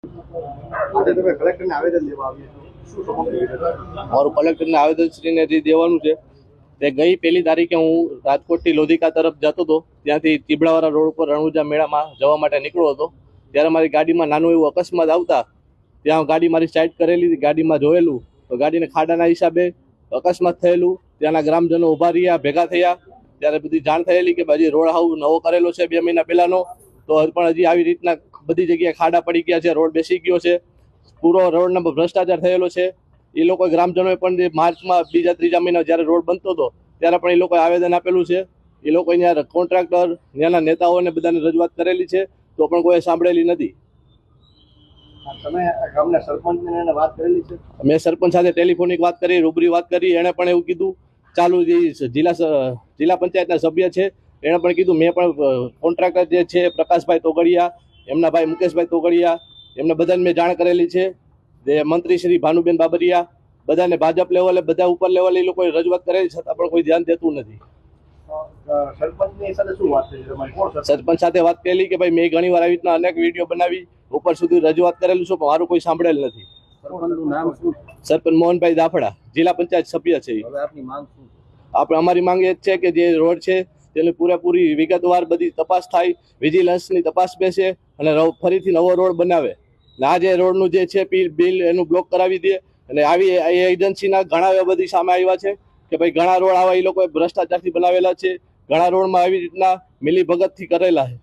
આજે તમે કલેક્ટરને આવેદન દેવા આવ્યા છો, શું સમગ્ર વિગત? મારું કલેક્ટરને આવેદનશ્રીને જે દેવાનું છે તે ગઈ 1 તારીખે હું રાજકોટથી લોધિકા તરફ જતો હતો, ત્યાંથી ચીબડાવાળા રોડ ઉપર રણુજા મેળામાં જવા માટે નીકળ્યો હતો. ત્યારે મારી ગાડીમાં નાનું એવું અકસ્માત આવતા ત્યાં ગાડી મારી સાઈડ કરેલી, ગાડીમાં જોયેલું તો ગાડીને ખાડાના હિસાબે અકસ્માત થયેલું. ત્યાંના ગ્રામજનો ઊભા રહ્યા, ભેગા થયા, ત્યારે બધી જાણ થયેલી કે હજી રોડ હાવ નવો કરેલો છે 2 મહિના પહેલાનો, તો પણ હજી આવી રીતના બધી જગ્યાએ ખાડા પડી ગયા છે, રોડ બેસી ગયો છે, પૂરો રોડનો ભ્રષ્ટાચાર થયેલો છે. એ લોકો ગ્રામજનોએ પણ જે માર્ચમાં 2-3 મહિના જ્યારે રોડ બનતો હતો ત્યારે પણ એ લોકોએ આવેદન આપેલું છે. એ લોકો અહીંયા કોન્ટ્રાક્ટર, ત્યાંના નેતાઓને બધાને રજૂઆત કરેલી છે, તો પણ કોઈ સાંભળેલી નથી. તમે ગામના સરપંચને વાત કરેલી છે? મેં સરપંચ સાથે ટેલિફોનિક વાત કરી, રૂબરૂ વાત કરી. એણે પણ એવું કીધું. ચાલુ જે જિલ્લા પંચાયતના સભ્ય છે એણે પણ કીધું. મેં પણ કોન્ટ્રાક્ટર જે છે પ્રકાશભાઈ તોગડિયા, એમના ભાઈ મુકેશભાઈ તોગડિયા, એમને બધાને મેં જાણ કરેલી છે. જે મંત્રી શ્રી ભાનુબેન બાબરિયા, બધાને ભાજપ લેવલે, બધા ઉપર લેવલે એ લોકોએ રજૂઆત કરેલી, છતાં પણ કોઈ ધ્યાન દેતું નથી. સરપંચની સાથે શું વાત થઈ તમારી? સરપંચ સાથે વાત કરેલી કે ભાઈ મેં ઘણી વાર આવી રીતના અનેક વિડીયો બનાવી, ઉપર સુધી રજૂઆત કરેલું છું, પણ મારું કોઈ સાંભળેલ નથી. સરપંચનું નામ શું? સરપંચ મોહનભાઈ દાફડા, જિલ્લા પંચાયત સભ્ય છે. હવે આપની માંગ શું? અમારી માંગ એ જ છે કે જે રોડ છે તેની પૂરેપૂરી વિગતવાર બધી તપાસ થાય, વિજિલન્સની તપાસ બેસે અને ફરીથી નવો રોડ બનાવે. આ જે રોડનું જે છે બિલ એનું બ્લોક કરાવી દે. અને આવી એજન્સીના ઘણા એવા બધી સામે આવ્યા છે કે ભાઈ ઘણા રોડ આવા એ લોકોએ ભ્રષ્ટાચારથી બનાવેલા છે, ઘણા રોડમાં આવી રીતના મિલી ભગતથી કરેલા છે.